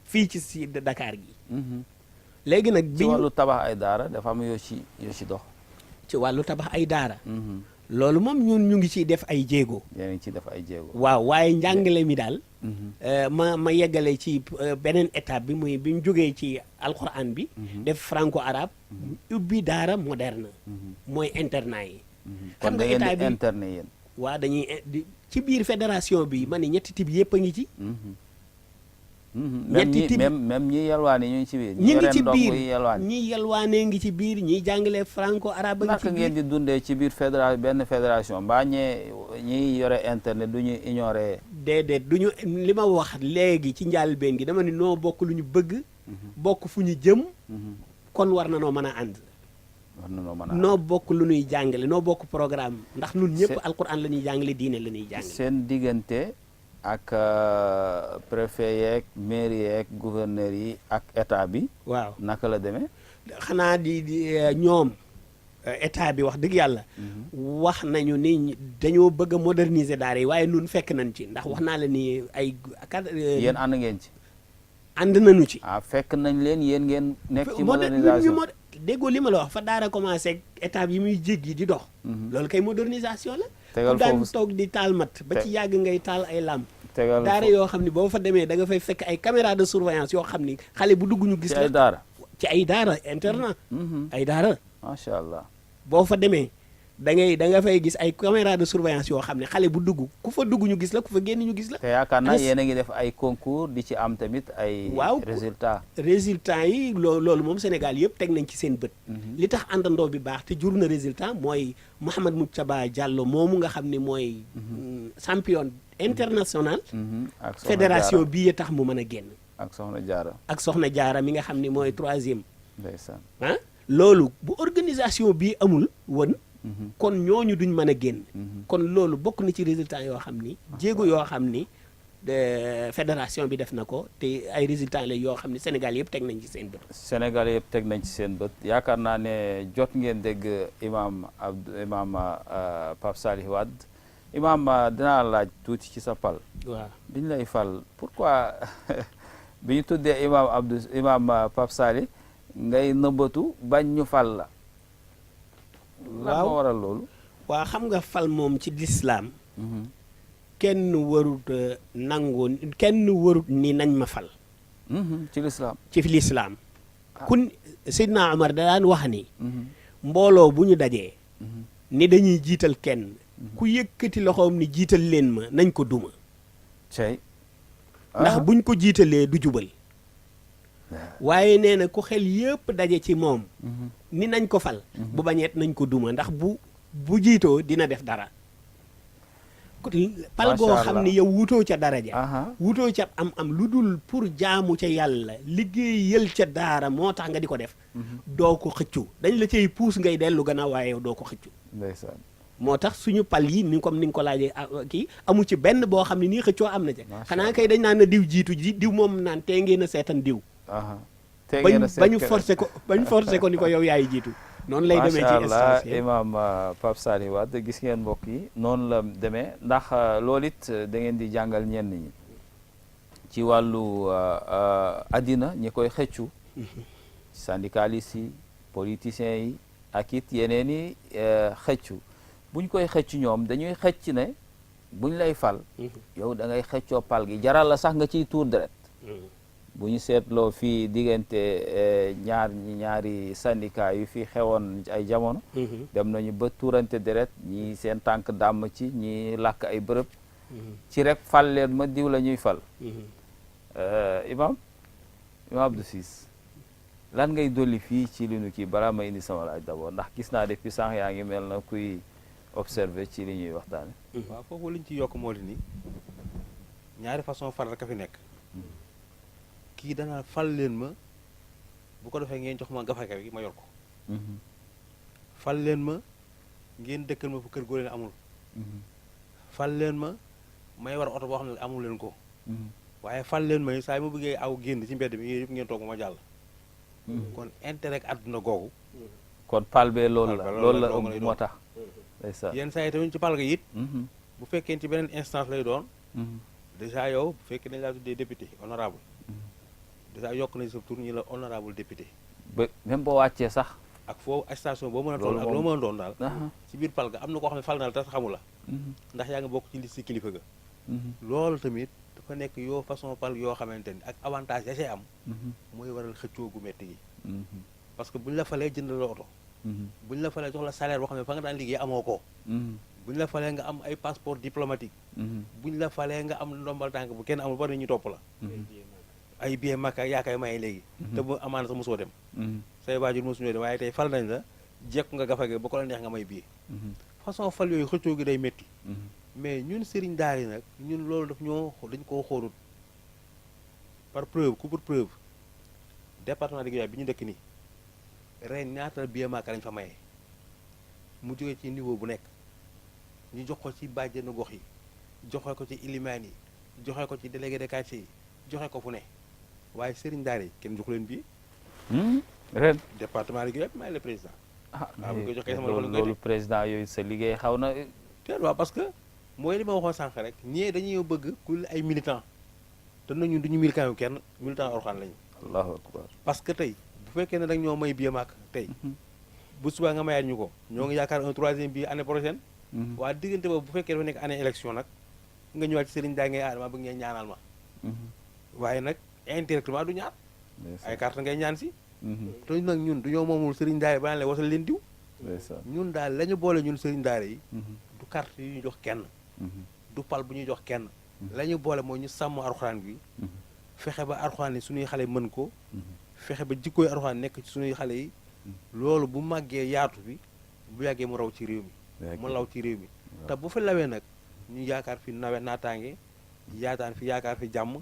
fii ci si Dakar gi léegi nag bi ci wàllu tabax ay daara dafa am yoo ci dox ci wàllu tabax ay daara loolu moom ñun ñu ngi ciy def ay jéego yaa ngi ciy def ay jéego waaw waaye njàngale mi daal ma yeggale ci beneen étape bi muy bi mu jógee ci alquran bi def franco arabe ubbi daara moderne mooy internat yi kon da ngeen di internet yéen waaw dañuy ci biir fédération bi ma ne ñetti type yëpp a ngi ci ñetti type même ñi yalwaane ñu ngi ci biir ñi ngi ci biir ñi yalwaane ngi ci biir ñi jàngale franco arabe ngi ci biir naka ngeen di dundee ci biir benn fédération mbaa ñi yore internet du ñu ignorer déedéet du ñu li ma wax léegi ci njàlbéen gi dama ne noo bokk lu ñu bëgg bokk fu ñu jëm kon war na noo mën a ànd noo bokk lu ñuy jàngale noo bokk programme ndax nun ñëpp alquran la ñuy jàngale diine la ñuy jàngale seen diggante ak préfet yeeg mairie yeeg gouverneur yi ak état bi waaw naka la demee xanaa di ñoom état bi wax dëgg yàlla wax nañu ni dañoo bëgg a moderniser daara yi waaye nun fekk nañ ci ndax wax naa la ni ay yéen ànd ngeen ci ànd nañu ci fekk nañ leen yéen ngeen nekk ci modernisation déggoo li ma la wax fa daara commencé étape yi muy jéggi di dox loolu kay modernisation la ku daan toog di taal mat ba ci yàgg ngay taal ay làmp daara yoo xam ne boo fa demee da nga fay fekk ay caméra de surveillance yoo xam ni xale bu dugg ñu gis la ci ay daara internat ay daara macha allah boo fa demee da nga fay gis ay caméra de surveillance yoo xam ne xale bu dugg ku fa dugg ñu gis la ku fa génn ñu gis la te yaakaar naa yéen a ngi def ay concours di ci am tamit ay résultat yi loolu moom Sénégal yëpp teg nañ ci seen bët li tax àndandoo bi baax te jur na résultat mooy Mouhamed Moujtaba Diallo moomu nga xam ne mooy champion international fédération bii tax mu mën a génn ak Soxna Jaara mi nga xam ne mooy 3e ndeysaan loolu bu organisation bii amul woon kon ñooñu duñ mën a génn kon loolu bokk na ci résultat yoo xam ni jéego yoo xam ni fédération bi def na ko te ay résultats la yoo xam ni Sénégal yëpp teg nañ ci seen bët Sénégal yëpp teg nañ ci seen bët yaakaar naa ne jot ngeen dégg imam Pape Salih Wade imam dinaa laaj tuuti ci sa pal waaw biñ lay fal pourquoi bi ñu tuddee imam Pape Salih ngay nëbbatu bañ ñu fal la lan moo waral loolu waa xam nga fal moom ci lislaam kenn warut nangoo kenn warut ni nañ ma fal ci lislaam kun Seydina Omar da daan wax ni mbooloo bu ñu dajee ni dañuy jiital kenn ku yëkkati loxoom ni jiital leen ma nañ ko duma ndax buñ ko jiitalee du jubal waaye nee na ku xel yëpp daje ci moom ni nañ ko fal bu bañeet nañ ko duma ndax bu jiitoo dina def dara pal goo xam ne yow wutoo ca daraja wutoo ca am lu dul pour jaamu ca yàlla liggéeyal ca daara moo tax nga di ko def doo ko xëccu dañ la cay puus ngay dellu gannaaw waaye yow doo ko xëccu ndeysaan moo tax suñu pal yi ni comme ni nga ko laajee kii amu ci benn boo xam ne nii xëccoo am na ca xanaa kay dañ naan na diw jiitu diw moom naan tee ngeen a seetan diw bañu forcé ko ni ko yow yaay jiitu noonu lay demee ci macha allah imam Pape Salih Wade gis ngeen mbokk yi noonu la demee ndax loolu it da ngeen di jàngal ñenn ñi ci wàllu addina ñi koy xëccu syndicalistes yi politiciens yi ak it yeneen i xëccu buñ koy xëccu ñoom dañuy xëcc ne buñ lay fal yow da ngay xëccoo pal gi jaral la sax nga ciy tuur deret bu ñu seetloo fii diggante ñaari syndicat yu fi xewoon ay jamono dem nañu ba tuurante deret ñi seen tànk dàmm ci ñi làkk ay bërëb ci rek fal leen ma diw la ñuy fal imam Abdou Ciss lan ngay dolli fii ci li nu kii balaa ma indi sama laaj d'abord ndax gis naa depuis sànq yaa ngi mel na kuy observé ci li ñuy waxtaane waaw foofu liñ ci yokk moo di ni ñaari façon fal rek a fi nekk kii dana fal leen ma bu ko defee ngeen jox ma gafaka bi ma yor ko fal leen ma ngeen dëkkal ma fu kër goo leen amul fal leen ma may war oto boo xam ne amul leen ko waaye fal leen ma saa yi ma bëggee aw génn ci mbedd mi yéen yëpp ngeen toog ma jàll kon intérêt ak àdduna googu kon pal bee loolu la moo tax yenn saa yi tamit ci pal ga it bu fekkee ci beneen instance lay doon déjà yow bu fekkee dañ laa tuddee député honorable déjà yokk nañ sa tur ñi la honorable député ba même boo wàccee sax ak foofu station boo mën a toll ak loo mën a doon daal ci biir pal ga am na koo xam ne fal na la te xamu la ndax yaa nga bokk ci liste kilifa ga loolu tamit dafa nekk yoo façon pal yoo xamante ni ak avantage ya see am mooy waral xëccoo gu metti gi parce que bu ñu la falee jënd la oto bu ñu la falee jox la salaire boo xam ne fa nga daan liggéey amoo ko bu ñu la falee nga am ay passeport diplomatique bu ñu la falee nga am ndombal tànk bu kenn amul bari ñu topp la ay billet Makka yaa koy maye léegi te bu amaana sax mosoo dem say waajur mosuñoo dem waaye tey fal nañ la jekku nga gafage ba ko la neex nga may billet façon fal yooyu xëccoo gi day métti mais ñun sëriñ daara yi nag ñun loolu daf dañ koo xóorut par preuve ku pour preuve département de Guédiawaye bi ñu dëkk nii ren ñaata billet Makka lañ fa maye mu jógee ci niveau bu nekk ñu jox ko ci bàjjenu gox yi joxe ko ci ilimaan yi joxe ko ci délégué de quartier yi joxe ko fu ne waaye sëriñ daara yi kenn joxu leen billet ren département Linguère yëpp maay le président. ah bu ko joxee sama loolu loxo loolu président yooyu sa liggéey xaw na. te waaw parce que mooy li ma waxoon sànq rek ñee dañuy bëgg ku ay militant te nag ñun duñu militant yu kenn militant Alxuraan lañu. allahu akbar. parce que tey bu fekkee ne dag ñoo may billet Makka tey bu subaa nga mayaat ñu ko ñoo ngi yaakaar un troisième billet année prochaine. waa diggante boobu bu fekkee dafa nekk année élection nag nga ñëwaat ci sëriñ daa ngay aadama bëgg ngeen ñaanal ma. waaye nag indirectement du ñaan. ay carte ngay ñaan si. te nag ñun du ñoo moomul sëriñ daara ba la wasal leen diw. ñun daal la ñu boole ñun sëriñ daara yi. du carte yu ñu jox kenn. du pal bu ñuy jox kenn. la ñu boole mooy ñu sàmm Alxuraan bi. fexe ba Alxuraan yi suñuy xale mën ko. fexe ba jikkooy Alxuraan nekk ci suñuy xale yi. loolu bu màggee yaatu bi bu yàggee mu raw ci réew mi. mu law ci réew mi te bu fi lawee nag ñu yaakaar fi nawet naataange yaakaar fi jàmm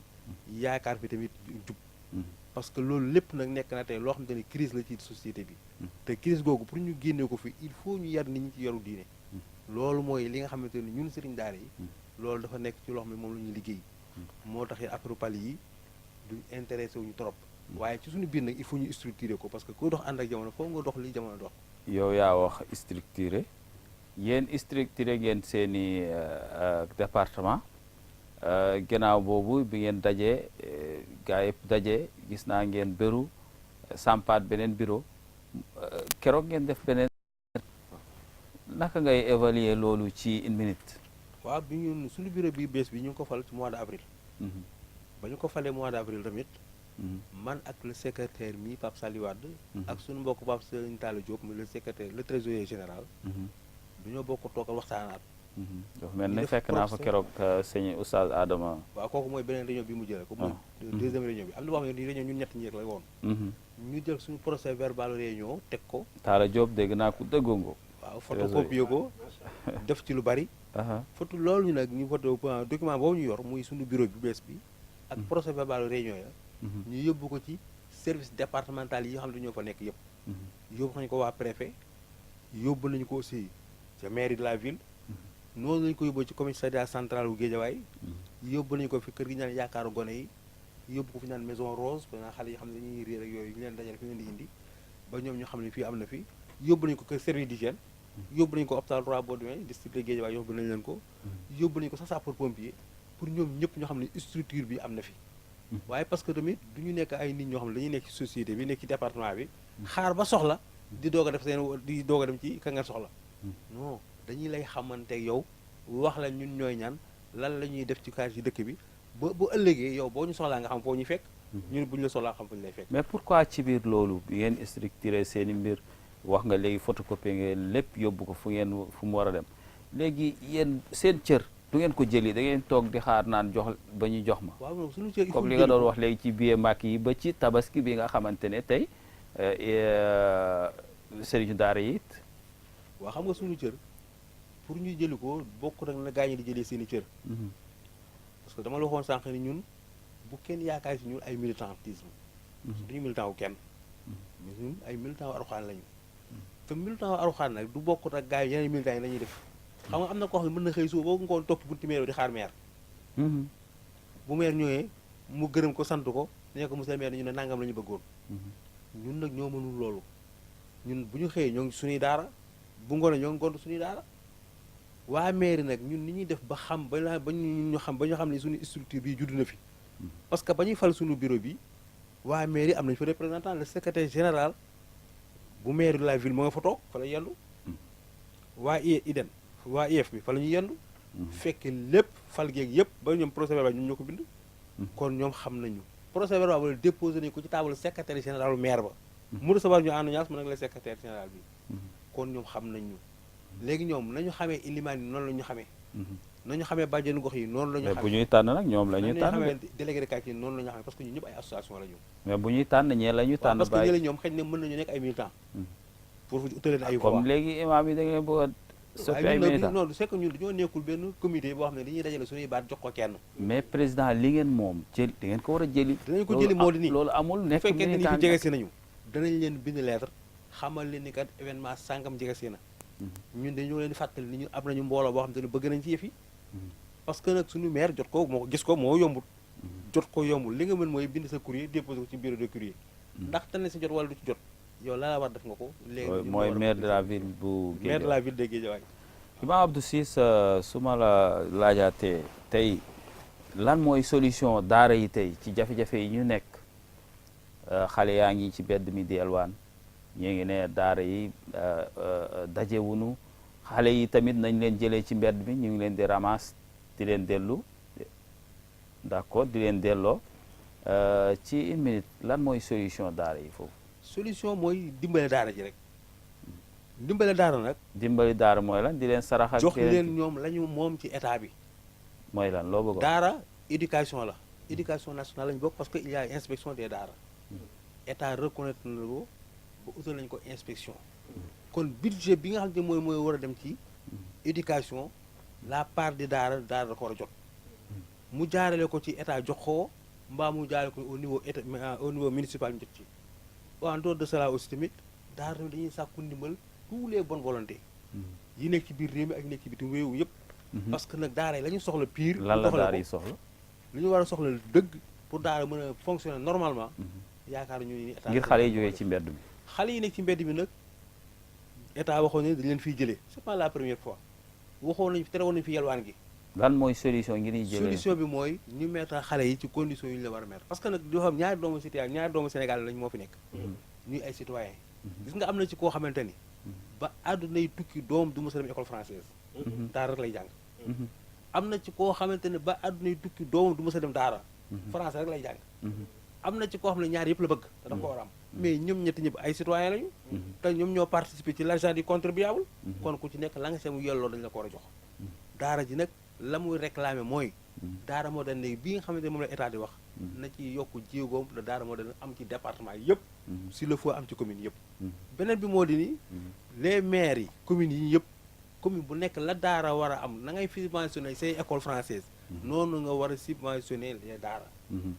yaakaar fi tamit jub parce que loolu lépp nag nekk na tey loo xamante ni crise la ci société bi te crise googu pour ñu génnee ko fi il faut ñu yar nit ñi ci yaru diine loolu mooy li nga xamante ni ñun sëriñ daara yi loolu dafa nekk ci loo xam ne moom la ñuy liggéey moo tax affaire pali yi duñ intéressé wuñu trop waaye ci suñu biir nag il faut ñu structurer ko parce que kuy dox ànd ak jamono foofu nga dox li jamono dox yow yaa wax structuré yéen structuré ngeen seeni département gannaaw boobu bi ngeen dajee gaa yëpp dajee gis naa ngeen bëru sampaat beneen bureau keroog ngeen def beneen naka ngay évaluer loolu ci une minute. waaw bi ñun suñu bureau bi bees bi ñu ngi ko fal ci mois d' avril. ba ñu ko falee mois d' avril tamit. man ak le secrétaire mi Pape Sali Wade ak suñu mbokk Pape Serigne Talla Diop mi le secrétaire le trésorier général. dañoo bokk toog waxtaanaat. dafa mel ni fekk naa fa keroog sëñ Oustaz Adama. waaw kooku mooy beneen réunion bi mu jëlee ko mooy deuxième réunion bi am na boo xam ne ni réunion ñun ñett ñi rek la woon. ñu jël suñu procès verbal réunion teg ko. Talla Diop dégg naa ko dëggoongo. waaw photocopier ko def ci lu bari. photo loolu ñu nag ñu photo document boobu ñu yor muy suñu bureau bi bees bi. ak procès verbal réunion ya. ñu yóbbu ko ci service départemental yi nga xam ne ñoo fa nekk yëpp. yóbbu nañu ko waa préfet yóbbu nañu ko aussi ca mairie de la ville. noonu lañu ko yóbbu ci commissariat central bu Guédiawaye. yóbbu nañu ko fi kër gi ñaan yaakaaru gone yi. yóbbu ko fi ñaan maison rose parce que xale yi xam ne dañuy réer ak yooyu ñu leen dajale fi leen di indi ba ñoom ñu xam ne fii am na fi yóbbu nañu ko kër service d'hygiène yóbbu nañu ko hôpital Roi Baudouin district de Guédiawaye yóbbu nañu leen ko yóbbu nañu ko sax sapeur pompier pour ñoom ñëpp ñoo xam ne structure bi am na fi waaye parce que tamit du ñu nekk ay nit ñoo xam ne dañuy nekk ci société bi nekk ci département bi xaar ba soxla di doog a def seen di doog a dem ci ka nga soxla non dañuy lay xamante yow wax la ñun ñooy ñaan lan la ñuy def ci kaar ci dëkk bi ba bu ëllëgee yow boo ñu soxlaa nga xam foo ñu fekk ñun bu ñu la soxlaa xam fu ñu lay fekk mais pourquoi ci biir loolu ngeen structuré seen i mbir wax nga léegi photocopie ngeen lépp yóbbu ko fu mu war a dem léegi yéen seen cër du ngeen ko jëli da ngeen toog di xaar naan jox ba ñu jox ma waaw moom suñu cër comme li nga doon wax léegi ci billet Makka yi ba ci tabaski bi nga xamante ne tey sëriñu daara yi it waaw xam nga suñu cër pour ñu jëli ko bokk nag na gaa ñi di jëlee seen i cër parce que dama la waxoon sànq ni ñun bu kenn yaakaar si ñun ay militantisme duñu militant wu kenn mais ñun ay militant wu Alxuraan lañu te militant wu Alxuraan nag du bokkut ak gars yi yeneen militants yi la ñuy def xam nga am na koo xam ne mën na xëy suba boo ngoon topp bunti maire di xaar maire bu maire ñëwee mu gërëm ko sant ko ne ko monsieur le maire ñu ne nangam la ñu bëggoon ñun nag ñoo mënul loolu ñun bu ñu xëyee ñoo ngi suñuy daara bu ngoonee ñoo ngi gont suñuy daara waa mairie nag ñun ni ñuy def ba xam ba ñu xam ne suñu structure bi judd na fi parce que ba ñuy fal suñu bureau bi waa mairie am nañu fa représentant le secrétaire général bu mairie de la ville moo nga fa toog fa la yendu waa IDEN waa IEF bi fa la ñuy yendu fekk lépp fal geeg yëpp ba ñoom procès verbal ñun ñoo ko bind kon ñoom xam nañu procès verbal wala déposé nañu ko ci table secrétaire général maire ba mu recevoir ñu en audience mu nag la secrétaire général bi kon ñoom xam nañu léegi ñoom nañu xamee ilimaan yi noonu la ñu xamee nañu xamee bàjjenu gox yi noonu la ñu xamee mais bu ñuy tànn nag ñoom la ñuy tànn xamee délégué de quartier noonu la ñu xamee parce que ñun ñëpp ay association la ñu mais bu ñuy tànn ñee la ñuy tànn parce que ñële ñoom xëy na mën nañu nekk ay militants pour utaleen ay voix comme léegi imam yi da ngeen bëgg a soppi ay militants non c'est que ñun dañoo nekkul benn comité boo xam ne dañuy dajale suñuy baat jox ko kenn mais président li ngeen moom jël da ngeen ko war a jëli dinañ ko jëli moo di nii loolu amul nekk bu fekkee ne ñu fi jege si nañu danañ leen bind lettre xamal leen ni kat événement sàngam jege si na ñun dañoo leen di fàttali ni ñu am nañu mbooloo boo xam te ne bëgg nañ ci yëf yi parce que nag suñu maire jot ko moo gis ko moo yombul jot ko yombul li nga mën mooy bind sa courrier déposé ko ci bureau de courrier ndax tane si jot wala du ci jot yow la war def nga ko. léegi mooy maire de la ville bu maire de la ville de Guédiawaye. Imam Abdou Ciss su ma la laajaatee tey lan mooy solution daara yi tey ci jafe-jafe yi ñu nekk xale yaa ngi ci bedd mi di yalwaan ñii ngi ne daara yi dajewunu xale yi tamit nañ leen jëlee ci mbedd mi ñu ngi leen di ramas di leen dellu d'accord di leen delloo ci une minute lan mooy solution daara yi foofu. solution mooy dimbale daara ji rek dimbale daara nag. dimbali daara mooy lan di leen sarax ak jox leen ñoom la ñu moom ci état bi. mooy lan loo bëgg daara éducation la éducation nationale lañu bokk parce que il y a inspection des daara état reconnaître na ko ba utal nañu ko inspection kon budget bi nga xam ne mooy war a dem ci éducation la part di daara da ko war a jot mu jaarale ko ci état jox ko mbaa mu jaarale ko au niveau état au niveau municipal ñu jot ci en dehors de cela aussi tamit daara tamit dañuy sàkku ndimbal tous les bonnes volontés yi nekk ci biir réew mi ak nekk ci bitim réew yëpp parce que nag daara yi la ñu soxla pire. lan la daara yi soxla. li ñu war a soxla dëgg pour daara mën a fonctionner normalement. yaakaar ñu ni état ngir xale yi jógee ci mbedd mi. xale yi nekk ci mbedd mi nag état waxoon ne dañ leen fiy jëlee c'est pas la première fois waxoon nañu tere woon nañu fi yalwaan gi. lan mooy solution ngir ñu jëlee solution bi mooy ñu mettre xale yi ci conditions yu ñu la war a mettre parce que nag yoo xam ñaari doomu citoyen ñaari doomu Sénégal lañ moo fi nekk. ñuy ay citoyens. gis nga am na ci koo xamante ni. ba àdduna yi tukki doom du mos a dem école française. daara rek lay jàng. am na ci koo xamante ne ba àdduna yi tukki doomam du mës a dem daara français rek lay jàng am na ci koo xam ne ñaar yëpp la bëgg te da ko war a am mais ñoom ñetti ñëpp ay citoyen lañu te ñoom ñoo participer ci l'argent du contribuable kon ku ci nekk la nga see mu yelloo dañ la ko war a jox daara ji nag la muy réclamer mooy daara moderne bi nga xamante ne moom la état di wax na ci yokk jéegoom la daara moderne am ci département yëpp s'il le faut am ci commune yëpp beneen bi moo di ni les maires yi communes yi yëpp commune bu nekk la daara war a am na ngay subventionné say école française noonu nga war a subventionné les daara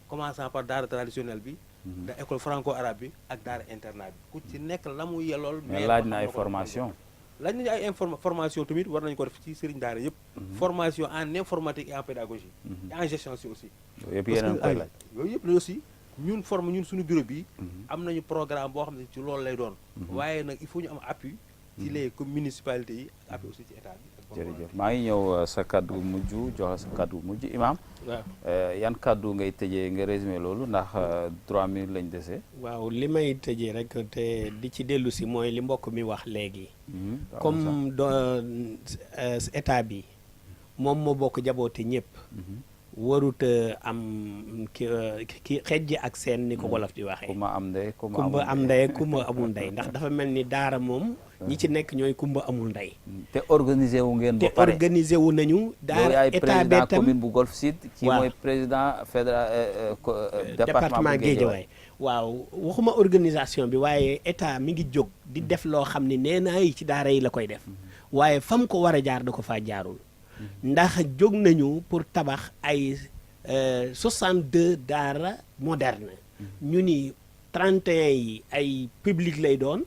commençant par daara traditionnelle bi da école franco arabe bi ak daara internat bi ku ci nekk la mu yelool mais laaj na ay formation laaj nañu ay formation tamit war nañu ko def ci sëriñ daara yëpp formation en informatique et en pédagogie et en gestion aussi yëpp yeneen koy laaj yooyu yëpp la aussi ñun suñu bureau bi am nañu programme boo xam ne ci loolu lay doon waaye nag il faut ñu am appui ci les municipalités yi ak appui aussi ci état bi. jërëjëf maa ngi ñëw sa kaddu mujj joxe sa kaddu mujj imam yan kaddu ngay tëjee nga résumé loolu ndax 3 minutes lañ dese. waaw li may tëjee rek te di ci dellu si mooy li mbokk mi wax léegi. comme état bi moom moo bokk jaboote ñëpp. warut am ki xejj ak seen ni ko wolof di waxee. kumba am ndey kumba am ndey kumba amul ndey ndax dafa mel ni daara moom. ñi ci nekk ñooy kumba amul ndey. te organisé wu ngeen ba pare te organisé wu nañu. daara état bi tam commune bu Golf Sud. kii mooy président fédéral département Guédiawaye. waaw waxuma organisation bi waaye état mi ngi jóg di def loo xam ne nee naa yi ci daara yi la koy def. waaye fam ko war a jaar da ko faa jaarul. ndax jóg nañu pour tabax ay 62 daara moderne ñu ni 31 yi ay public lay doon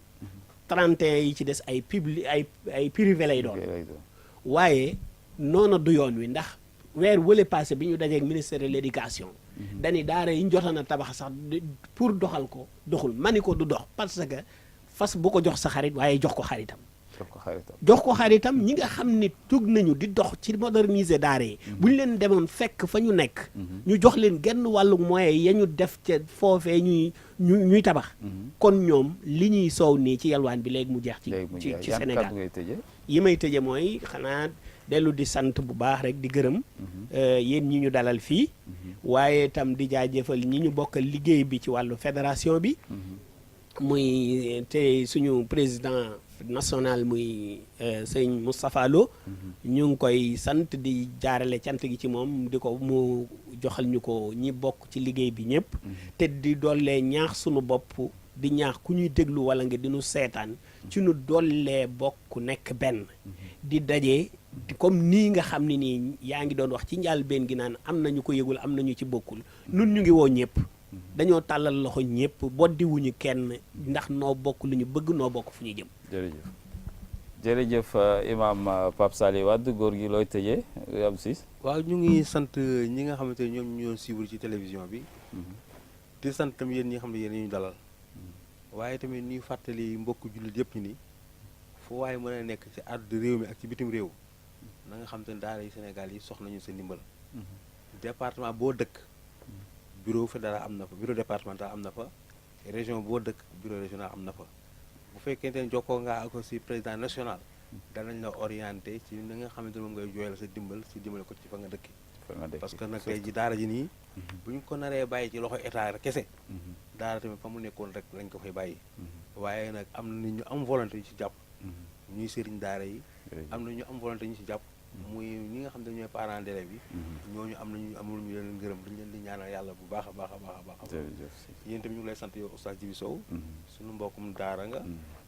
31 yi ci des ay public ay privé lay doon waaye noona du yoon wi ndax weer wële passé bi ñu dajeeg ministère de l'éducation dañi daara yi ñu jotoon a tabax sax pour doxal ko doxul mani ko du dox parce que fas bu ko jox sa xarit waaye jox ko xaritam jox ko xaritam ñi nga xam ne jóg nañu di dox ci moderniser daara yi bu ñu leen demoon fekk fa ñu nekk ñu jox leen genn wàllu moyen ya ñu def ca foofee ñuy tabax kon ñoom li ñuy soow nii ci yalwaan bi léegi mu jeex ci Sénégal yi may tëje mooy xanaa dellu di sant bu baax rek di gërëm yéen ñi ñu dalal fii waaye itam di jaajëfal ñi ñu bokkal liggéey bi ci wàllu fédération bi muy te suñu président national muy sëñ Moustapha Lo ñu ngi koy sant di jaarale cant gi ci moom di ko mu joxal ñu ko ñi bokk ci liggéey bi ñëpp te di dollee ñaax suñu bopp di ñaax ku ñuy déglu wala nga di nu seetaan ci nu dollee bokk nekk benn di daje comme nii nga xam ne nii yaa ngi doon wax ci njëlbéen gi naan am nañu ko yëgul am nañu ci bokkul nun ñu ngi woo ñëpp dañoo tàllal loxo ñëpp boddiwuñu kenn ndax noo bokk lu ñu bëgg noo bokk fu ñu jëm. jërëjëf imam Pape Saly Wade góor gi looy tëjee am siis. waaw ñu ngi sant ñi nga xamante ne ñoom ñoo suivre ci télévision bi. di sant tam yéen ñi nga xam ne yéen ñu dalal. waaye tamit ñuy fàttali mbokk jullit yëpp ñi ni fu waaye mën a nekk ci àddu réew mi ak ci bitim réew na nga xam te ne daara yi Sénégal yi soxla ñu sa ndimbal. département boo dëkk bureau fédéral am na fa bureau départemental am na fa région boo dëkk bureau régional am na fa bu fekkente ne jokkoo nga ak aussi président national danañ la orienté ci ni nga xamante ne moom ngay jooyal sa dimbal si dimbale ko ci fa nga dëkki parce que nag tey ji daara ji nii bu ñu ko naree bàyyi ci loxo état rek kese daara tamit fa mu nekkoon rek lañ ko fay bàyyi waaye nag am na ñu am volonté yu ci jàpp ñuy sëriñ daara yi am na ñu am volonté ñu ci jàpp muy ñi nga xam ne ñooy parents d'élèves bi ñooñu am nañu amul ñu leen gërëm dañu leen di ñaanal yàlla bu baax a baax a baax a baax yéen tamit ñu ngi lay sant yow Oustaz Djibi Sow suñu mbokkum daara nga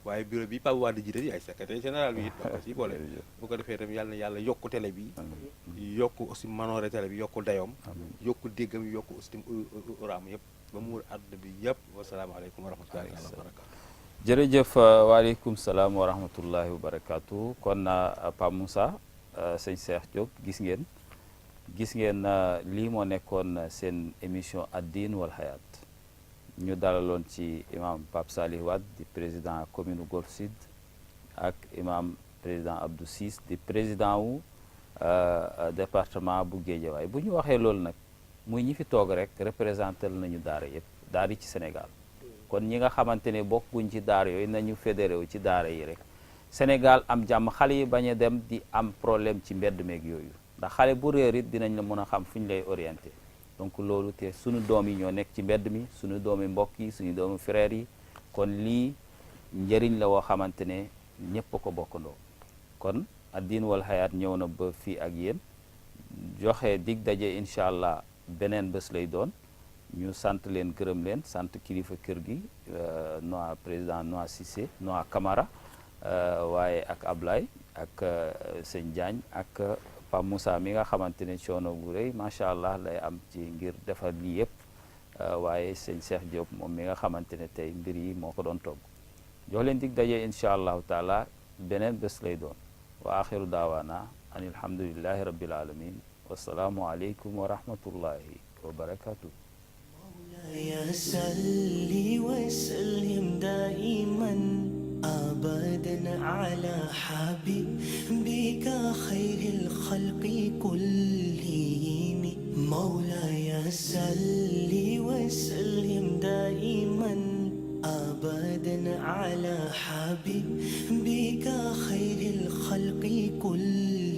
waaye bureau bi Pape Wade jiite yi ay secrétaire général bi it ba ko si boole bu ko defee tamit yàlla na yàlla yokku télé bi yokku aussi manoore télé bi yokku dayoom yokku déggam yokku aussi tam uraam yëpp ba mu wër àdduna bi yëpp wasalaamaaleykum wa rahmatullahi wa barakatu jërëjëf waaleykum salaam wa rahmatullahi wa barakatu kon Pape Moussa sëñ Cheikh Diop gis ngeen lii moo nekkoon seen émission ad-din wal hayat ñu dalaloon ci imam Pape Salih Wade di président commune Golf Sud ak imam président Abdou Ciss di président wu département bu Guédiawaye bu ñu waxee loolu nag muy ñi fi toog rek représenté nañu daara yëpp daara yi ci Sénégal kon ñi nga xamante ne bokkuñ ci daara yooyu nañu fédéré wu ci daara yi rek Sénégal am jàmm xale yi bañ a dem di am problème ci mbedd meeg yooyu ndax xale bu réer it dinañ la mën a xam fu ñu lay orienté donc loolu te suñu doom yi ñoo nekk ci mbedd mi suñu doomi mbokk yi suñu doomi frères yi kon lii njëriñ la woo xamante ne ñëpp a ko bokkandoo kon ad-din wal hayat ñëw na ba fii ak yéen joxe dig daje incha allah beneen bés lay doon ñu sant leen gërëm leen sant kilifa kër gi Noa président Noa Cissé Noa Camara waaye ak Ablaye ak sëñ Diagne ak Pape Moussa mi nga xamante ne coono bu rëy macha allah lay am ci ngir defar lii yëpp waaye sëñ Cheikh Diop moom mi nga xamante ne tey mbir yi moo ko doon togg jox leen dig daje incha allahu taala beneen bés lay doon wa axiru daawaana an alhamdulillahi rabbil alamin wasalaamu aleykum wa rahmatullahi wa barakatuh يا سلي وسلم دائما أبدا على حبيبك خير الخلق كلهم مولاي سلي وسلم دائما أبدا على حبيبك خير الخلق كلهم